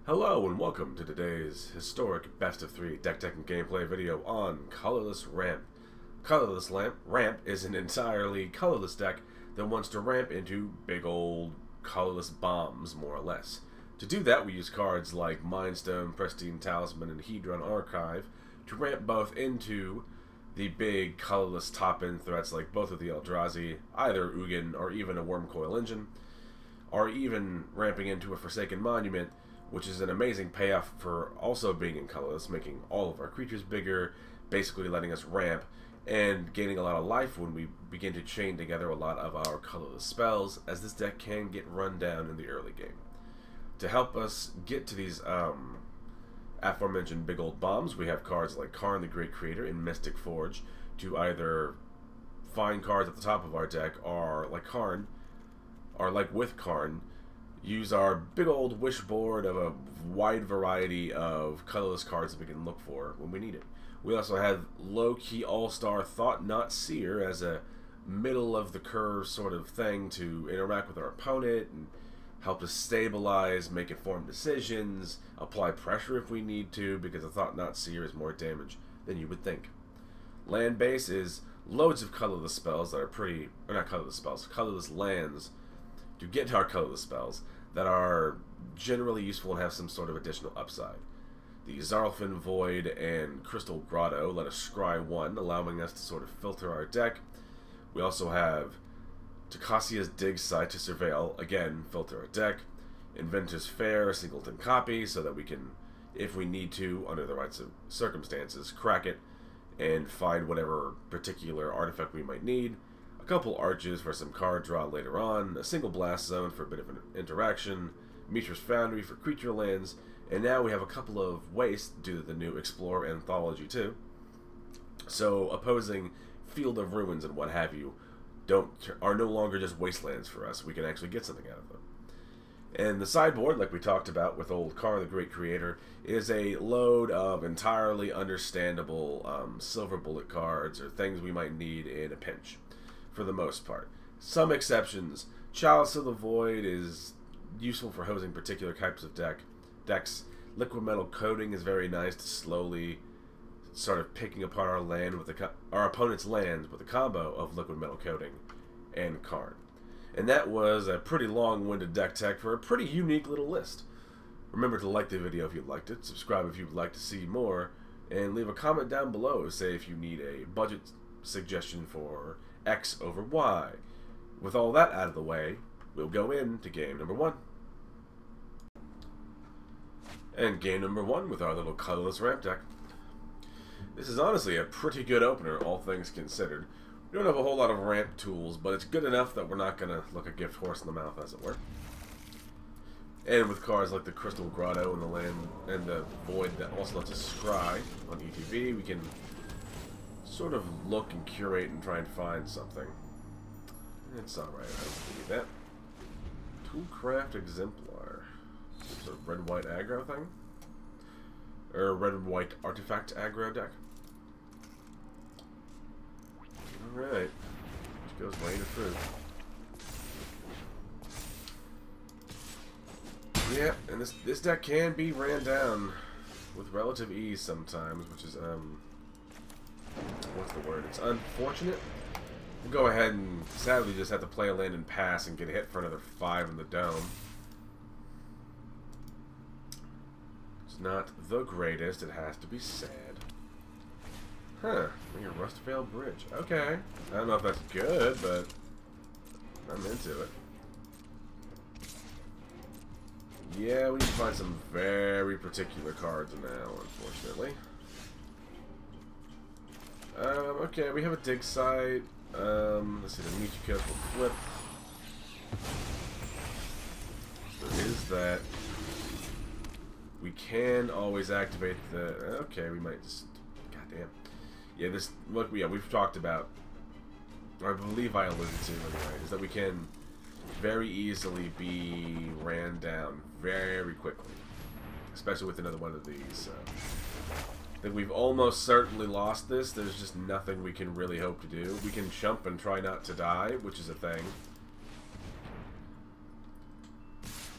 Hello and welcome to today's historic best of 3 deck and gameplay video on Colorless Ramp. Colorless Ramp is an entirely colorless deck that wants to ramp into big old colorless bombs, more or less. To do that, we use cards like Mindstone, Pristine Talisman, and Hedron Archive to ramp both into the big colorless top-end threats like both of the Eldrazi, either Ugin or even a Wormcoil Engine, or even ramping into a Forsaken Monument, which is an amazing payoff for also being in colorless, making all of our creatures bigger, basically letting us ramp, and gaining a lot of life when we begin to chain together a lot of our colorless spells, as this deck can get run down in the early game. To help us get to these aforementioned big old bombs, we have cards like Karn the Great Creator in Mystic Forge to either find cards at the top of our deck, or like Karn, or like with Karn, use our big old wish board of a wide variety of colorless cards that we can look for when we need it. We also have low-key all-star Thought-Knot Seer as a middle-of-the-curve sort of thing to interact with our opponent and help us stabilize, make informed decisions, apply pressure if we need to, because a Thought-Knot Seer is more damage than you would think. Land base is loads of colorless spells that are pretty, or not colorless spells, colorless lands to get to our colorless spells that are generally useful and have some sort of additional upside. The Zarlfin Void and Crystal Grotto let us scry 1, allowing us to sort of filter our deck. We also have Tocasia's Dig Site to surveil, again, filter our deck. Inventor's Fair, singleton copy, so that we can, if we need to, under the right circumstances, crack it and find whatever particular artifact we might need. A couple arches for some card draw later on, a single blast zone for a bit of an interaction, Mishra's Foundry for creature lands, and now we have a couple of wastes due to the new Explorer Anthology too. So opposing Field of Ruins and what have you are no longer just wastelands for us. We can actually get something out of them. And the sideboard, like we talked about with old Karn the Great Creator, is a load of entirely understandable silver bullet cards or things we might need in a pinch. For the most part. Some exceptions. Chalice of the Void is useful for hosing particular types of decks. Liquid Metal Coating is very nice to slowly sort of picking apart our land with our opponent's lands with a combo of Liquid Metal Coating and Karn. And that was a pretty long-winded deck tech for a pretty unique little list. Remember to like the video if you liked it, subscribe if you would like to see more, and leave a comment down below to say if you need a budget suggestion for X over Y. With all that out of the way, we'll go into game number 1. And game number 1 with our little colorless ramp deck. This is honestly a pretty good opener, all things considered. We don't have a whole lot of ramp tools, but it's good enough that we're not going to look a gift horse in the mouth, as it were. And with cards like the Crystal Grotto and the Land and the Void that also lets us scry on ETB, we can sort of look and curate and try and find something. It's alright, I don't need that. Toolcraft Exemplar. It's a red-white aggro thing? Or a red-white artifact aggro deck? Alright. Which goes way to fruit. Yeah, and this deck can be ran down with relative ease sometimes, which is, what's the word? It's unfortunate. We'll go ahead and sadly just have to play a land and pass and get hit for another 5 in the dome. It's not the greatest, it has to be said. Huh, bring a Rustvale Bridge. Okay. I don't know if that's good, but I'm into it. Yeah, we need to find some very particular cards now, unfortunately. Okay, we have a dig site. Let's see, the Michiko will flip. There is that. We can always activate the... Okay, we might just... Goddamn. Yeah, this... Look, yeah, we've talked about... Or I believe I alluded to, anyway, is that we can very easily be ran down very quickly. Especially with another one of these, so... I think we've almost certainly lost this. There's just nothing we can really hope to do. We can jump and try not to die, which is a thing.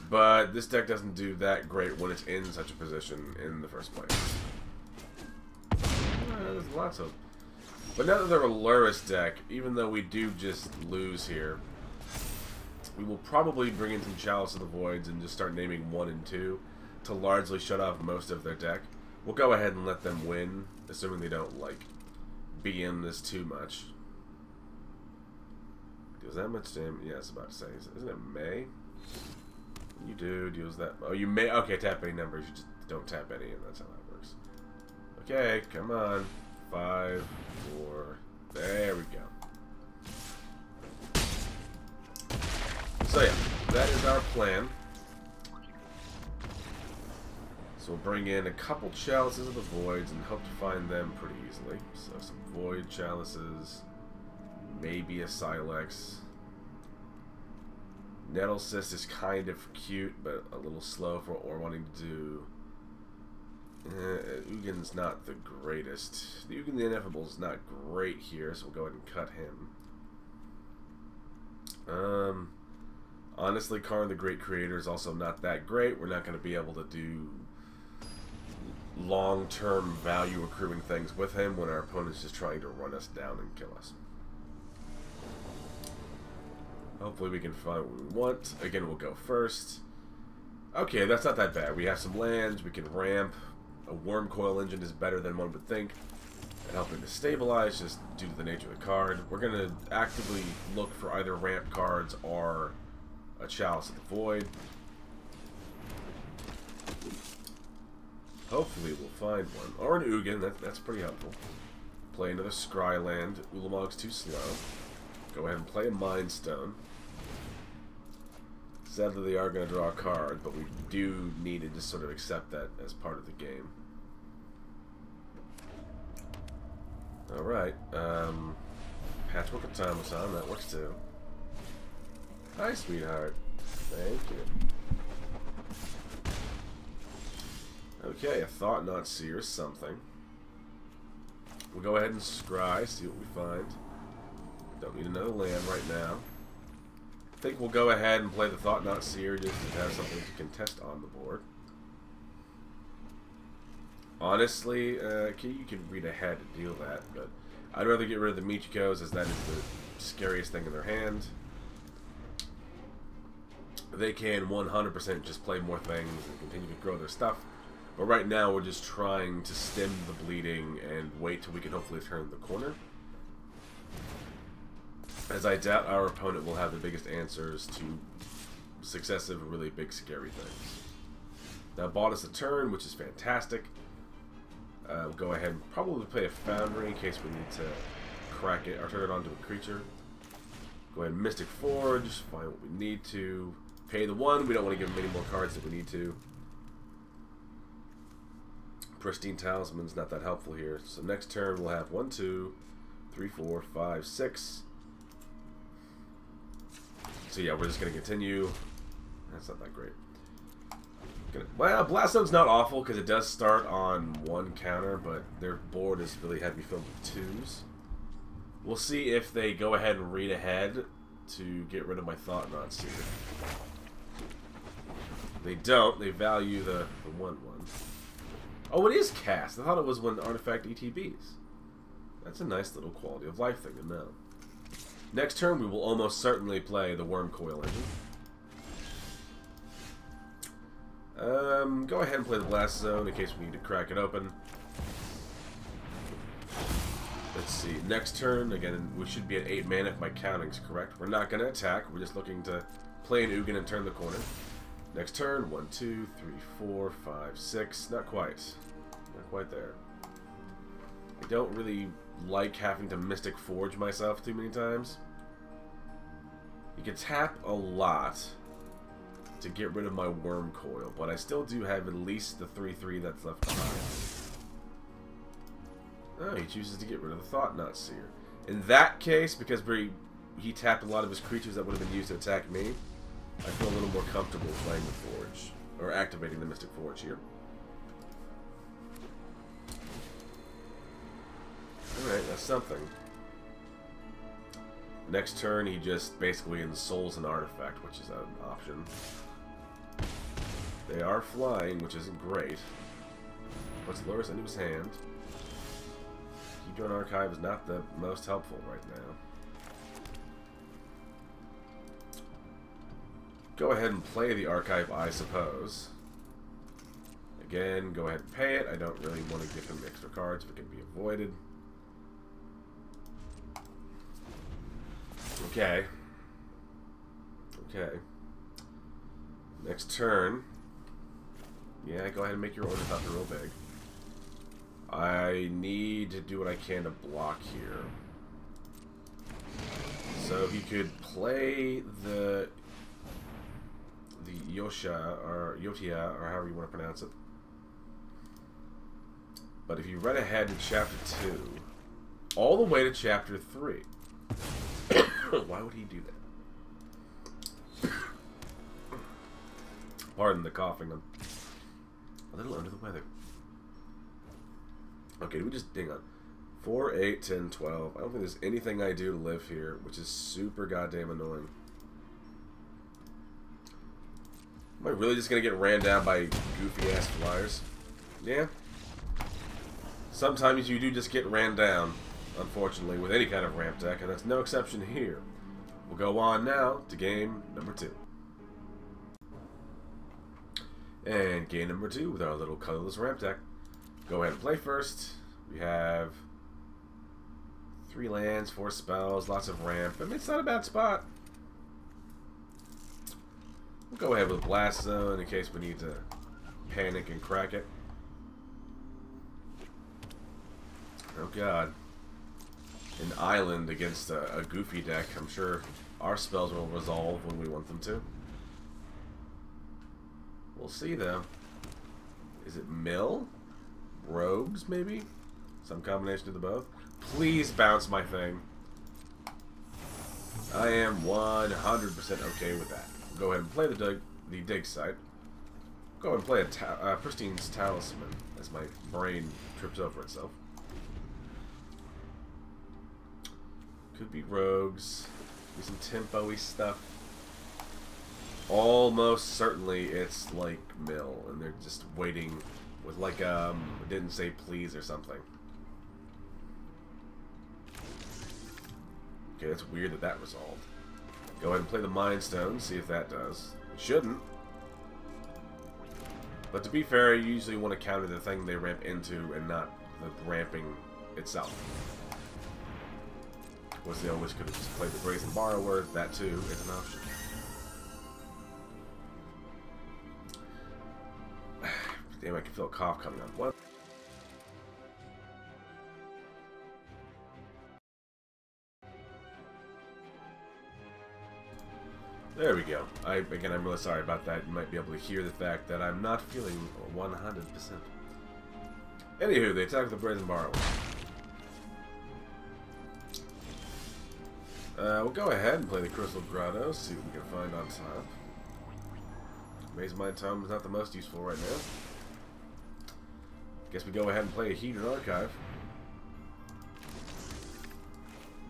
But this deck doesn't do that great when it's in such a position in the first place. There's lots of... But now that they're a Lurrus deck, even though we do just lose here, we will probably bring in some Chalice of the Voids and just start naming 1 and 2 to largely shut off most of their deck. We'll go ahead and let them win, assuming they don't, like, BM this too much. Deals that much damage? Yeah, I was about to say. Isn't it May? You do deals that... Oh, you may... Okay, tap any numbers. You just don't tap any, and that's how that works. Okay, come on. 5, 4... There we go. So yeah, that is our plan. So we'll bring in a couple Chalices of the Voids and hope to find them pretty easily. So some Void Chalices, maybe a Silex. Nettlecyst is kind of cute, but a little slow for what we're wanting to do. Ugin's not the greatest. The Ugin the Ineffable is not great here, so we'll go ahead and cut him. Honestly, Karn the Great Creator is also not that great. We're not going to be able to do long-term value accruing things with him when our opponent's just trying to run us down and kill us. Hopefully we can find what we want. Again, we'll go first. Okay, that's not that bad. We have some lands, we can ramp. A Worm Coil Engine is better than one would think at helping to stabilize, just due to the nature of the card. We're going to actively look for either ramp cards or a Chalice of the Void. Hopefully we'll find one. Or an Ugin, that's pretty helpful. Play another Scry land. Ulamog's too slow. Go ahead and play a Mind Stone. Sadly, they are going to draw a card, but we do need to just sort of accept that as part of the game. Alright, Patchwork of Thomason, that works too. Hi, sweetheart. Thank you. Okay, a Thought Not Seer, something. We'll go ahead and scry, see what we find. Don't need another land right now. I think we'll go ahead and play the Thought Not Seer just to have something to contest on the board. Honestly, you can read ahead to deal that, but I'd rather get rid of the Michikos as that is the scariest thing in their hand. They can 100% just play more things and continue to grow their stuff. But right now we're just trying to stem the bleeding and wait till we can hopefully turn the corner. As I doubt our opponent will have the biggest answers to successive, really big, scary things. Now bought us a turn, which is fantastic. We'll go ahead and probably play a Foundry in case we need to crack it or turn it onto a creature. Go ahead and Mystic Forge, find what we need to. Pay the 1, we don't want to give him any more cards if we need to. Pristine Talisman's not that helpful here. So next turn we'll have 1, 2, 3, 4, 5, 6. So yeah, we're just going to continue. That's not that great. Well, Blaststone's not awful because it does start on 1 counter, but their board is really heavy filled with 2s. We'll see if they go ahead and read ahead to get rid of my Thought Not Seer. They don't. They value the 1/1. Oh, it is cast. I thought it was when artifact ETBs. That's a nice little quality of life thing to know. Next turn, we will almost certainly play the Worm Coil Engine. Go ahead and play the Blast Zone in case we need to crack it open. Let's see. Next turn, again, we should be at 8 mana if my counting's correct. We're not going to attack. We're just looking to play an Ugin and turn the corner. Next turn, 1, 2, 3, 4, 5, 6. Not quite. Not quite there. I don't really like having to Mystic Forge myself too many times. You can tap a lot to get rid of my Worm Coil, but I still do have at least the 3/3 that's left behind. Oh, he chooses to get rid of the Thought Not Seer. In that case, because he tapped a lot of his creatures that would have been used to attack me, I feel a little more comfortable playing the Forge, or activating the Mystic Forge here. Alright, that's something. Next turn, he just basically ensouls an artifact, which is an option. They are flying, which isn't great. Puts lures into his hand. Keep doing archive is not the most helpful right now. Go ahead and play the archive, I suppose. Again, go ahead and pay it. I don't really want to give him extra cards if it can be avoided. Okay. Okay. Next turn. Yeah, go ahead and make your Ornithopter real big. I need to do what I can to block here. So he could play the Yotia, or however you want to pronounce it. But if you read ahead to Chapter 2, all the way to Chapter 3, why would he do that? Pardon the coughing. I'm a little under the weather. Okay, we just hang on. 4, 8, 10, 12. I don't think there's anything I do to live here, which is super goddamn annoying. Am I really just gonna get ran down by goofy ass flyers? Yeah. Sometimes you do just get ran down, unfortunately, with any kind of ramp deck, and that's no exception here. We'll go on now to game number 2. And game number 2 with our little colorless ramp deck. Go ahead and play first. We have 3 lands, 4 spells, lots of ramp. I mean, it's not a bad spot. We'll go ahead with Blast Zone in case we need to panic and crack it. Oh god. An island against a goofy deck. I'm sure our spells will resolve when we want them to. We'll see though. Is it Mill? Rogues, maybe? Some combination of the both? Please bounce my thing. I am 100% okay with that. Go ahead and play the dig site. Go ahead and play a Pristine's Talisman as my brain trips over itself. Could be rogues. Do some tempo-y stuff. Almost certainly it's like Mill, and they're just waiting with like didn't say please or something. Okay, that's weird that that resolved. Go ahead and play the Mind Stone, see if that does. It shouldn't. But to be fair, you usually want to counter the thing they ramp into and not the ramping itself. Of course, they always could have just played the Brazen Borrower. That too is an option. Damn, I can feel a cough coming on. What? There we go. Again, I'm really sorry about that. You might be able to hear the fact that I'm not feeling 100%. Anywho, they attack with the Brazen Borrower. We'll go ahead and play the Crystal Grotto, see what we can find on top. Maze Mind Tome is not the most useful right now. Guess we go ahead and play a Hedron Archive.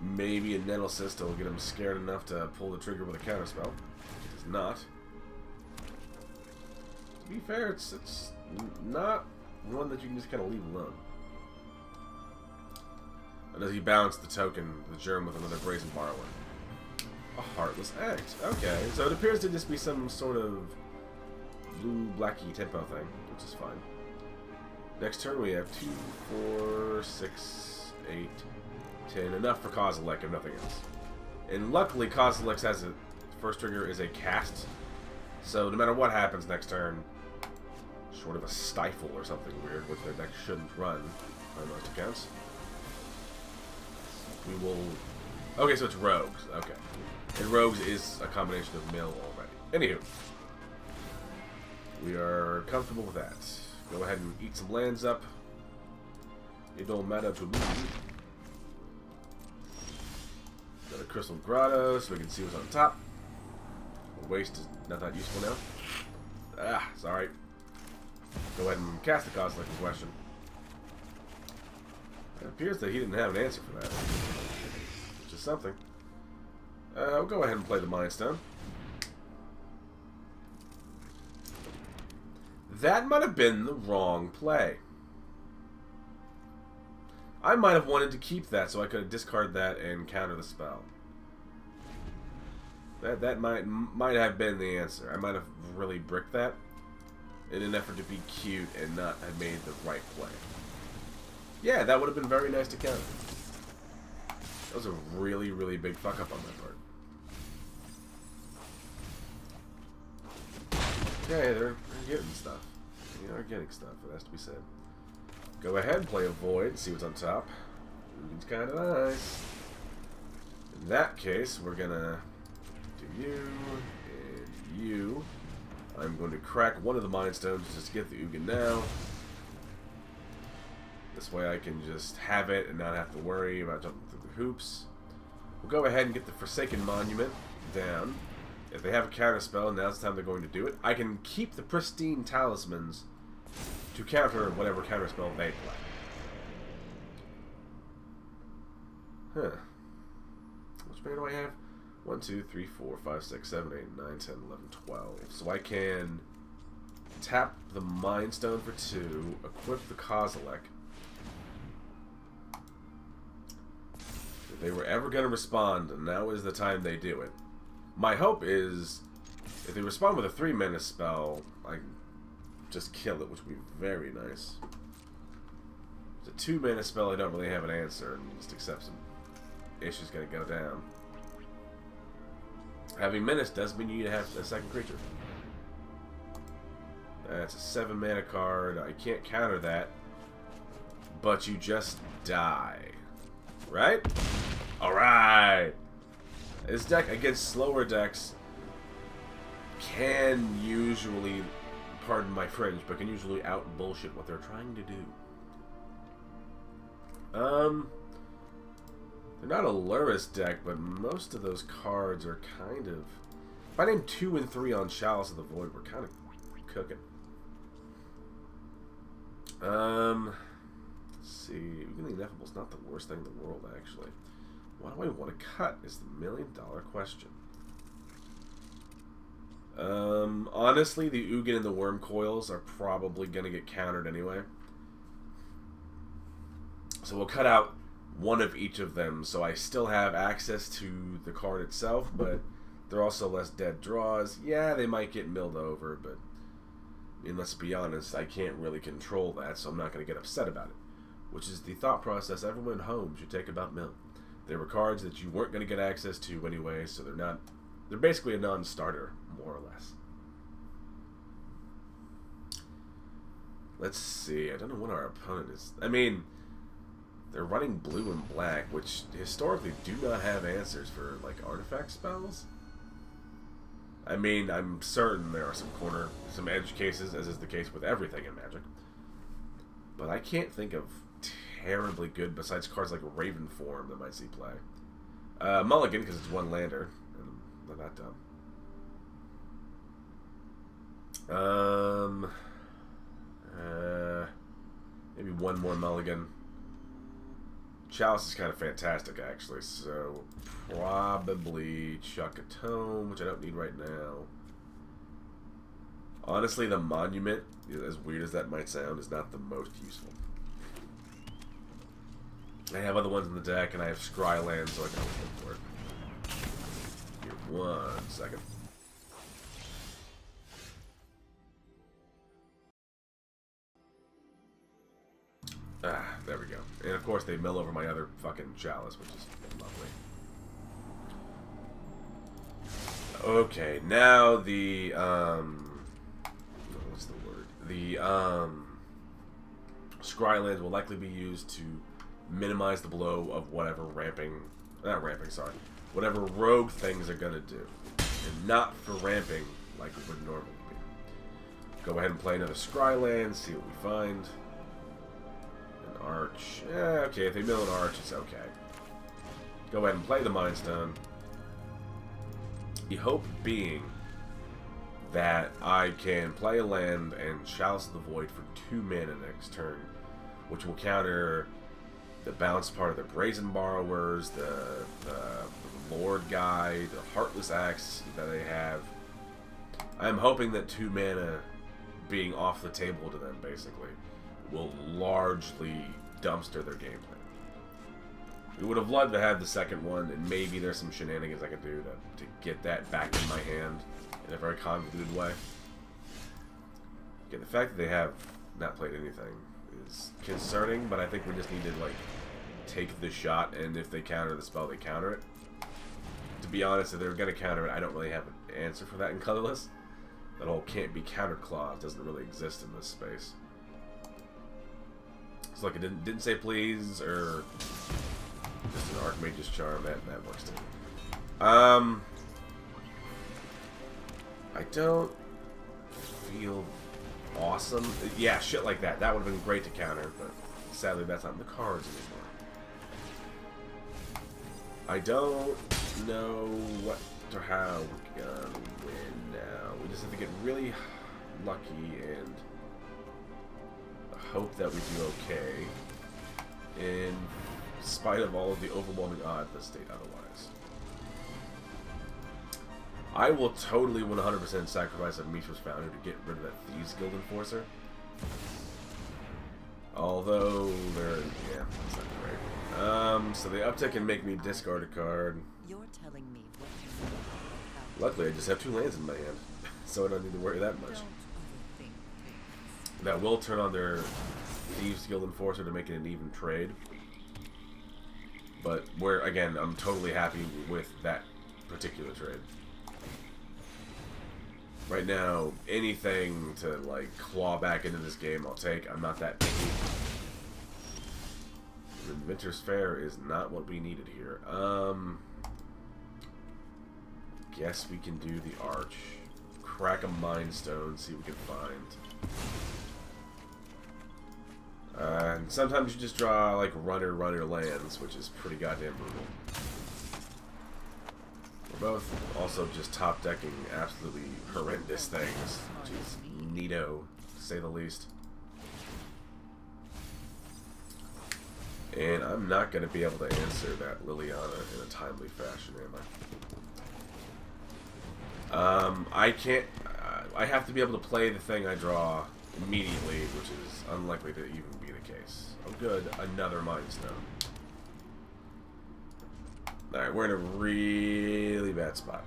Maybe a Nettle Cyst will get him scared enough to pull the trigger with a counterspell. It's not. To be fair, it's not one that you can just kind of leave alone. Unless you balance the token, the germ, with another Brazen Borrower. A Heartless Act. Okay, so it appears to just be some sort of blue-blacky tempo thing, which is fine. Next turn we have 2, 4, 6, 8, 10. Enough for Kozilek, if nothing else. And luckily, Kozilek has a first trigger is a cast, so no matter what happens next turn, short of a Stifle or something weird, which their deck shouldn't run on most accounts, we will... Okay, so it's Rogues. Okay. And Rogues is a combination of Mill already. Anywho. We are comfortable with that. Go ahead and eat some lands up. It don't matter to me. Got a Crystal Grotto so we can see what's on top. Waste is not that useful now. Ah, sorry. Go ahead and cast the Kozilek in question. It appears that he didn't have an answer for that. Which is something. We'll go ahead and play the Mind Stone. That might have been the wrong play. I might have wanted to keep that so I could discard that and counter the spell. That might have been the answer. I might have really bricked that in an effort to be cute and not have made the right play. Yeah, that would have been very nice to counter. That was a really, really big fuck up on my part. Yeah, they're getting stuff. They are getting stuff, it has to be said. Go ahead, play a Void, see what's on top. It's kind of nice. In that case, we're gonna do you and you. I'm going to crack one of the Mind Stones just to get the Ugin now. This way I can just have it and not have to worry about jumping through the hoops. We'll go ahead and get the Forsaken Monument down. If they have a counter spell, now's the time they're going to do it. I can keep the Pristine Talismans to counter whatever counter spell they play. Huh. Which mana do I have? 1, 2, 3, 4, 5, 6, 7, 8, 9, 10, 11, 12. So I can tap the Mind Stone for 2, equip the Kozilek. If they were ever going to respond, now is the time they do it. My hope is, if they respond with a 3-mana spell, I can just kill it, which would be very nice. It's a 2-mana spell, I don't really have an answer, and just accept some issues going to go down. Having Menace does mean you need to have a second creature. That's a 7-mana card. I can't counter that. But you just die. Right? Alright! This deck against slower decks can usually, pardon my French, but can usually out-bullshit what they're trying to do. They're not a Luris deck, but most of those cards are kind of... If I name 2 and 3 on Chalice of the Void, we're kind of cooking. Let's see. Ugin the Ineffable's not the worst thing in the world, actually. What do I want to cut is the million-dollar question. Honestly, the Ugin and the Worm Coils are probably going to get countered anyway. So we'll cut out one of each of them, so I still have access to the card itself, but they're also less dead draws. Yeah, they might get milled over, but I mean, let's be honest, I can't really control that, so I'm not going to get upset about it. Which is the thought process everyone at home should take about mill. They were cards that you weren't going to get access to anyway, so they're basically a non-starter, more or less. Let's see, I don't know what our opponent is. I mean, they're running blue and black, which historically do not have answers for, like, artifact spells. I mean, I'm certain there are some edge cases, as is the case with everything in Magic. But I can't think of terribly good, besides cards like Raven Form that might see play. Mulligan, because it's 1 lander, and I'm not dumb. Maybe 1 more Mulligan. Chalice is kind of fantastic, actually, so probably chuck a Tome, which I don't need right now. Honestly, the Monument, as weird as that might sound, is not the most useful. I have other ones in the deck, and I have Scryland, so I can always look for it. Here, 1 second. Ah, there we go. And of course they mill over my other fucking Chalice, which is lovely. Okay, now the, what's the word? The, Scrylands will likely be used to minimize the blow of whatever whatever rogue things are gonna do. And not for ramping like it would normally be. Go ahead and play another Scryland, see what we find. Arch. Okay, if they mill an Arch, it's okay. Go ahead and play the Mind Stone. The hope being that I can play a land and Chalice of the Void for 2 mana next turn, which will counter the bounce part of the Brazen Borrowers, the Lord Guy, the Heartless Axe that they have. I'm hoping that 2 mana being off the table to them, basically, will largely dumpster their gameplay. We would have loved to have the second one, and maybe there's some shenanigans I could do to get that back in my hand in a very convoluted way. Again, the fact that they have not played anything is concerning, but I think we just need to, like, take the shot, and if they counter the spell, they counter it. To be honest, if they're going to counter it, I don't really have an answer for that in Colorless. That whole can't be counter clause doesn't really exist in this space. It's like it didn't say please, or just an Archmage's Charm. That works too. I don't feel awesome. Yeah, shit like that. That would have been great to counter, but sadly that's not in the cards anymore. I don't know what or how we're gonna win now. We just have to get really lucky and hope that we do okay in spite of all of the overwhelming odds that state otherwise. I will totally 100% sacrifice a Mishra's Founder to get rid of that Thieves Guild Enforcer. Although, yeah, that's not great. So the uptick can make me discard a card. You're telling me what Luckily, I just have 2 lands in my hand, so I don't need to worry that much. That will turn on their Thieves Guild Enforcer to make it an even trade. But again, I'm totally happy with that particular trade. Right now, anything to, like, claw back into this game, I'll take. I'm not that picky. The Inventor's Fair is not what we needed here. Guess we can do the Arch. Crack a Mind Stone, see what we can find. And sometimes you just draw, like, runner lands, which is pretty goddamn brutal. We're both also just top decking absolutely horrendous things, which is neato, to say the least. And I'm not going to be able to answer that Liliana in a timely fashion, am I? I can't. I have to be able to play the thing I draw immediately, which is unlikely to even be the case. Oh, good, another Mind Stone. Alright, we're in a really bad spot.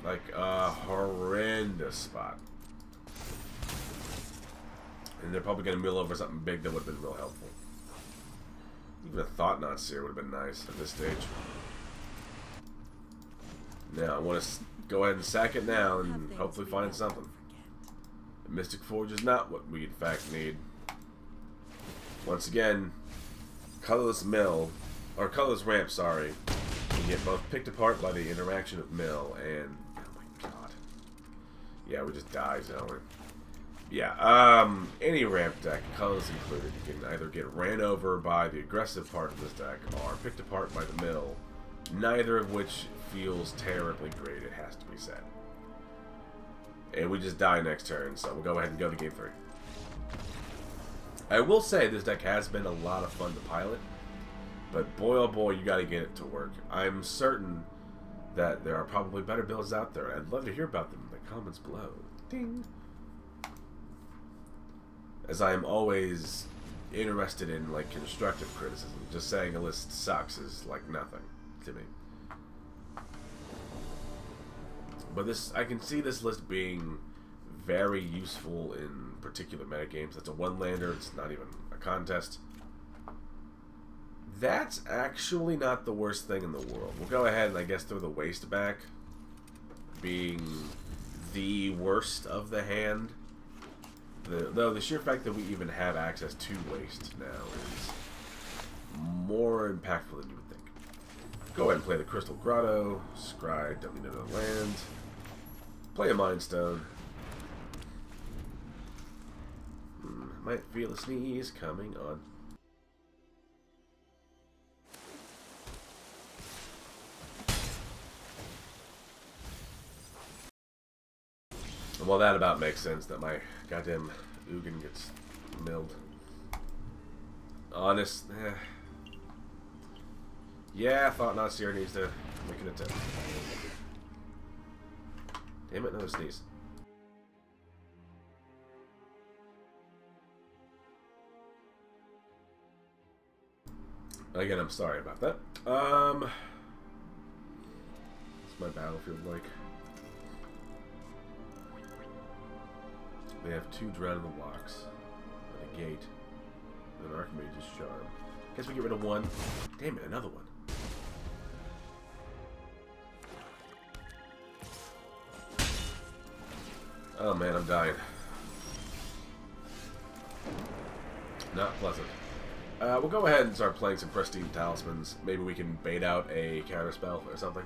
Like, a horrendous spot. And they're probably going to mill over something big that would have been real helpful. Even a Thought-Knot Seer would have been nice at this stage. Now, I want to go ahead and sack it now and hopefully find something. The Mystic Forge is not what we in fact need. Once again, Colorless Ramp, sorry, can get both picked apart by the interaction of Mill and, oh my god. Yeah, we just died, don't we? Yeah, any ramp deck, colors included, you can either get ran over by the aggressive part of this deck or picked apart by the Mill, neither of which feels terribly great, it has to be said. And we just die next turn, so we'll go ahead and go to game 3. I will say this deck has been a lot of fun to pilot, but boy oh boy, you gotta get it to work. I'm certain that there are probably better builds out there. I'd love to hear about them in the comments below. Ding! As I am always interested in, like, constructive criticism. Just saying a list sucks is, like, nothing to me. But this, I can see this list being very useful in particular metagames. It's a one-lander, it's not even a contest. That's actually not the worst thing in the world. We'll go ahead and I guess throw the waste back, being the worst of the hand. Though the sheer fact that we even have access to waste now is more impactful than you would think. Go ahead and play the Crystal Grotto, scry, don't need another land, play a Mind Stone. Might feel a sneeze coming on. Well, that about makes sense that my goddamn Ugin gets milled. Honest, yeah, Thought-Knot Seer needs to make an attempt. Damn it, another sneeze. Again, I'm sorry about that. What's my battlefield like? They have 2 Drown in the Locks, and a Gate, and an Archmage's Charm. Guess we get rid of 1. Damn it, another one. Oh man, I'm dying. Not pleasant. We'll go ahead and start playing some Pristine Talismans. Maybe we can bait out a counterspell or something.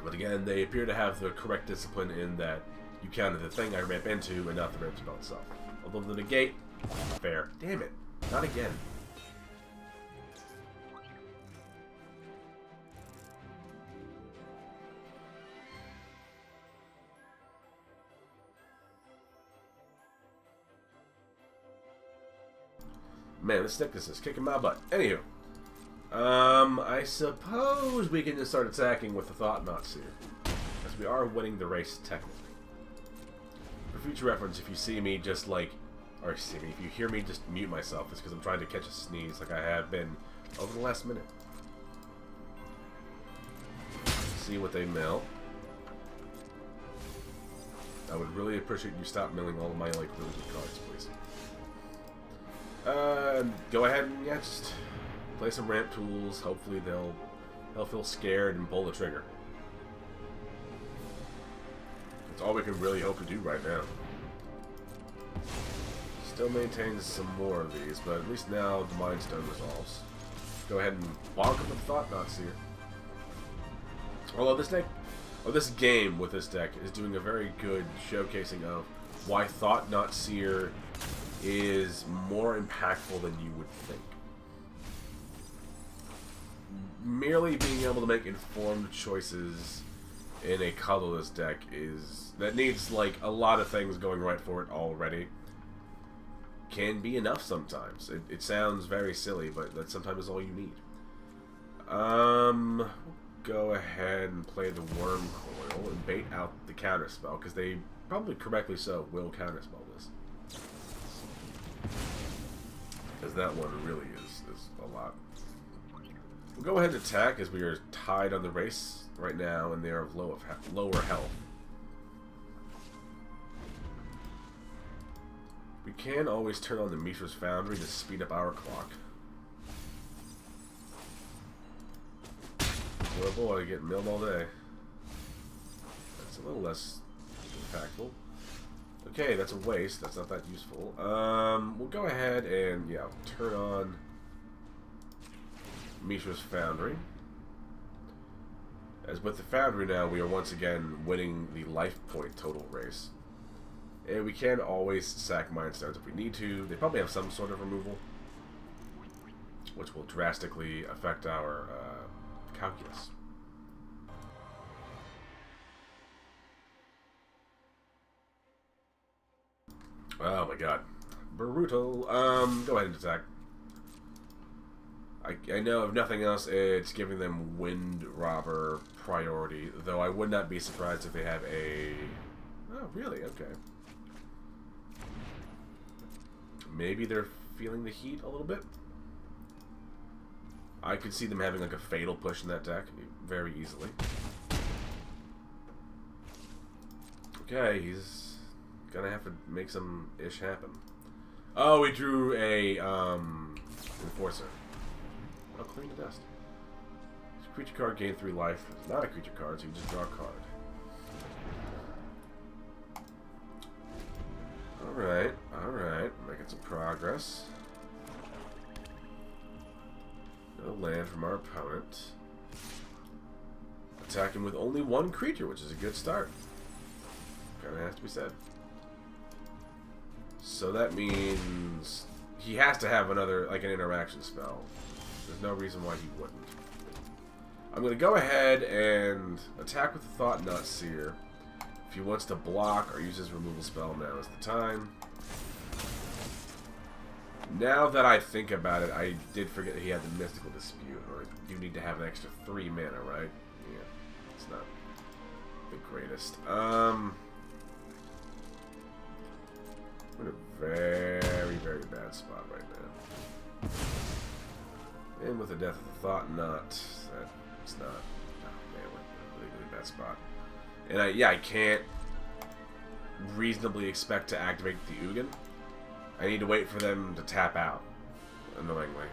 But again, they appear to have the correct discipline in that you counter the thing I ramp into and not the ramp spell itself. Although the negate, fair. Damn it. Not again. Man, this thickness is kicking my butt. Anywho. I suppose we can just start attacking with the Thought-Knot Seer. Because we are winning the race technically. For future reference, if you see me just like... Or if you hear me just mute myself, it's because I'm trying to catch a sneeze like I have been over the last minute. See what they mill. I would really appreciate you stop milling all of my like really good cards, please. Go ahead and yeah, just play some ramp tools. Hopefully they'll feel scared and pull the trigger. That's all we can really hope to do right now. Still maintains some more of these, but at least now the Mind Stone resolves. Go ahead and bonk up with Thought-Knot Seer. Although this deck, or this game with this deck is doing a very good showcasing of why Thought-Knot Seer is more impactful than you would think. Merely being able to make informed choices in a colorless deck that needs like a lot of things going right for it already can be enough sometimes. It sounds very silly, but that sometimes is all you need. Go ahead and play the Worm Coil and bait out the counterspell, because they probably correctly so will counterspell this. Because that one really is a lot. We'll go ahead and attack as we are tied on the race right now, and they are of lower health. We can always turn on the Mishra's Foundry to speed up our clock. Oh boy, getting milled all day. That's a little less impactful. Okay, that's a waste. That's not that useful. We'll go ahead and, yeah, turn on Mishra's Foundry. As with the Foundry now, we are once again winning the life point total race. And we can always sack Mind Stones if we need to. They probably have some sort of removal, which will drastically affect our calculus. Oh my god. Brutal. Go ahead and attack. I know if nothing else, it's giving them Wind Robber priority, though I would not be surprised if they have a... Oh, really? Okay. Maybe they're feeling the heat a little bit. I could see them having like a fatal push in that deck very easily. Okay, he's gonna have to make some ish happen. Oh, we drew a Enforcer. Oh, clean the dust. This creature card gain 3 life. It's not a creature card, so you just draw a card. Alright, alright. Making some progress. No land from our opponent. Attacking with only 1 creature, which is a good start. Kinda has to be said. So that means he has to have another, like an interaction spell. There's no reason why he wouldn't. I'm going to go ahead and attack with the Thought-Knot Seer. If he wants to block or use his removal spell, now is the time. Now that I think about it, I did forget he had the Mystical Dispute. Or you need to have an extra 3 mana, right? Yeah, it's not the greatest. We're in a very, very bad spot right now. And with the death of the thought, it's not. Oh man, we're in a really, really bad spot. And I can't reasonably expect to activate the Ugin. I need to wait for them to tap out, annoyingly.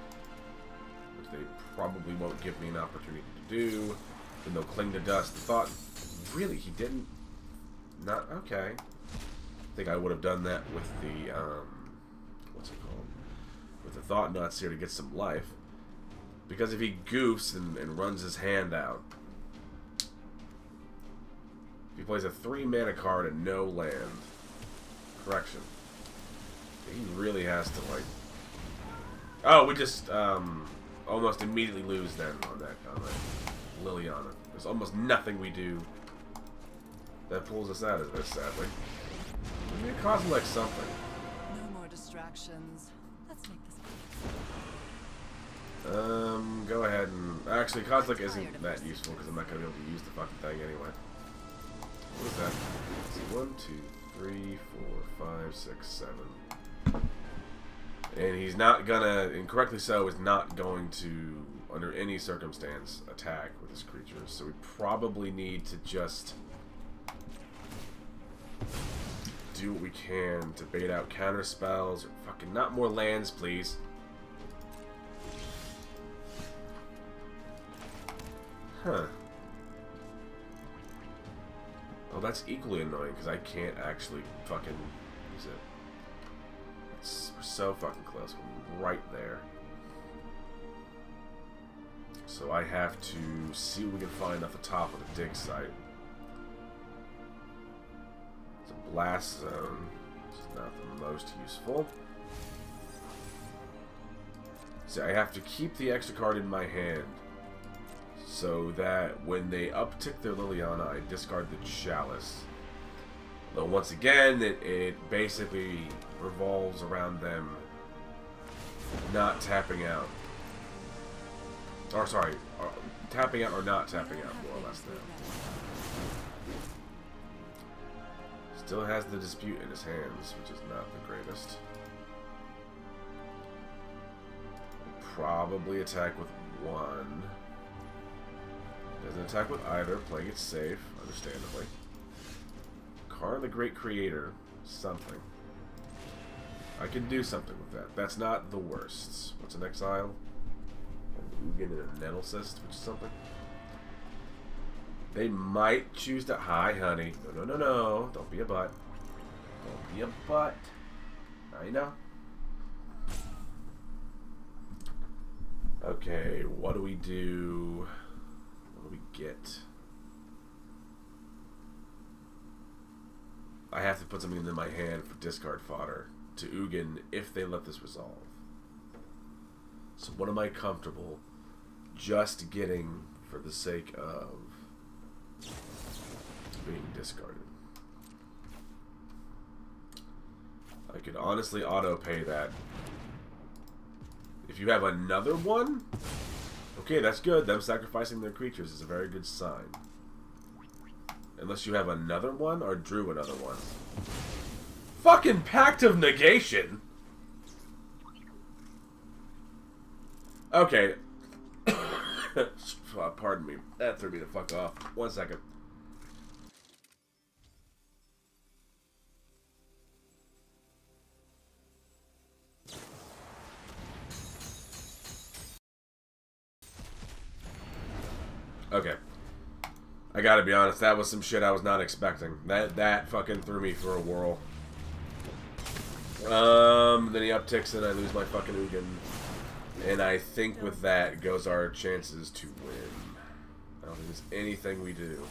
Which they probably won't give me an opportunity to do. Then they'll cling to dust. The thought, really, he didn't? Not, okay. I think I would have done that with the, what's it called? With the thought nuts here to get some life. Because if he goofs and runs his hand out, if he plays a 3-mana card and no land, correction, he really has to, like... Oh, we just, almost immediately lose then on that Liliana. There's almost nothing we do that pulls us out of this, sadly. We need to cause like something. No more distractions. Let's make this go ahead and... Actually, Coslick isn't that useful because I'm not going to be able to use the fucking thing anyway. What is that? Let's see, 1, 2, 3, 4, 5, 6, 7. And he's not gonna, and correctly so, is not going to, under any circumstance, attack with his creatures. So we probably need to just do what we can to bait out counter spells. Or fucking not more lands, please. Huh. Oh, that's equally annoying because I can't actually fucking use it. We're so fucking close. We're right there. So I have to see what we can find off the top of the dig site. It's a blast zone. It's not the most useful. So I have to keep the extra card in my hand so that when they uptick their Liliana, I discard the Chalice. Though once again, it basically revolves around them not tapping out. Or sorry, tapping out or not tapping out, more or less now. Still has the dispute in his hands, which is not the greatest. Probably attack with one. Doesn't attack with either, playing it safe, understandably. Card of the Great Creator, something. I can do something with that. That's not the worst. What's an exile? An Ugin and a Nettle Cyst, which is something. They might choose to... Hi, honey. No, no, no, no. Don't be a butt. Don't be a butt. I know. Okay, what do we do? What do we get? I have to put something in my hand for discard fodder to Ugin if they let this resolve. So what am I comfortable just getting for the sake of being discarded? I could honestly auto-pay that. If you have another one, okay, that's good. Them sacrificing their creatures is a very good sign. Unless you have another one or drew another one. Fucking Pact of Negation! Okay. Pardon me. That threw me the fuck off. 1 second. Okay. I gotta be honest, that was some shit I was not expecting. That fucking threw me for a whirl. Then he upticks and I lose my fucking Ugin. And I think with that goes our chances to win. I don't think there's anything we do.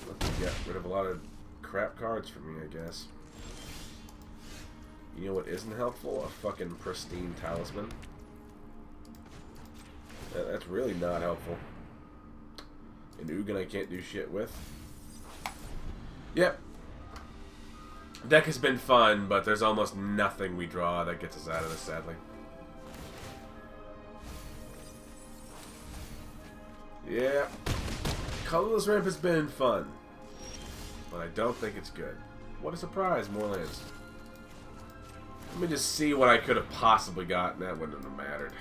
Let's get rid of a lot of crap cards for me, I guess. You know what isn't helpful? A fucking pristine talisman. That's really not helpful. An Ugin I can't do shit with. Yep. Deck has been fun, but there's almost nothing we draw that gets us out of this, sadly. Yeah. Colorless Ramp has been fun, but I don't think it's good. What a surprise, more lands. Let me just see what I could have possibly gotten. That wouldn't have mattered.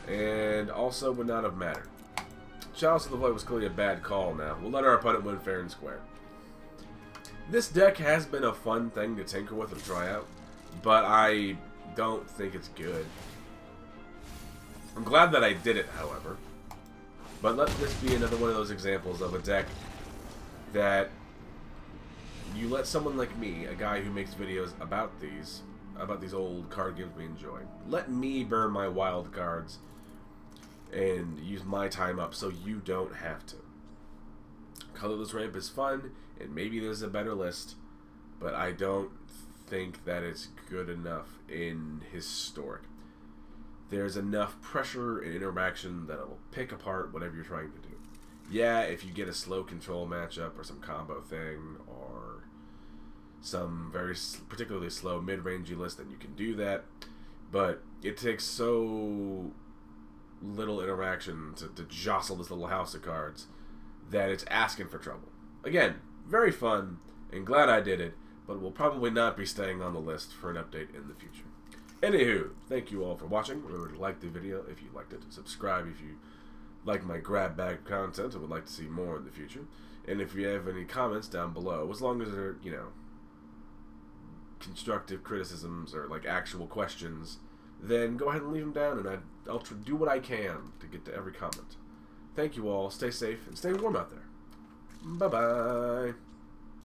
and also would not have mattered. Chalice of the Void was clearly a bad call now. We'll let our opponent win fair and square. This deck has been a fun thing to tinker with and try out, but I don't think it's good. I'm glad that I did it, however. But let this be another one of those examples of a deck that you let someone like me, a guy who makes videos about these old card games we enjoy, let me burn my wild cards and use my time up so you don't have to. Colorless Ramp is fun, and maybe there's a better list, but I don't think that it's good enough in Historic. There's enough pressure and interaction that it will pick apart whatever you're trying to do. Yeah, if you get a slow control matchup or some combo thing or some very particularly slow mid-rangey list, then you can do that. But it takes so little interaction to jostle this little house of cards that it's asking for trouble. Again, very fun and glad I did it, but will probably not be staying on the list for an update in the future. Anywho, thank you all for watching. Remember to like the video if you liked it. Subscribe if you like my grab bag content and would like to see more in the future. And if you have any comments down below, as long as they're, you know, constructive criticisms or like actual questions, then go ahead and leave them down, and I'll do what I can to get to every comment. Thank you all. Stay safe and stay warm out there. Bye-bye.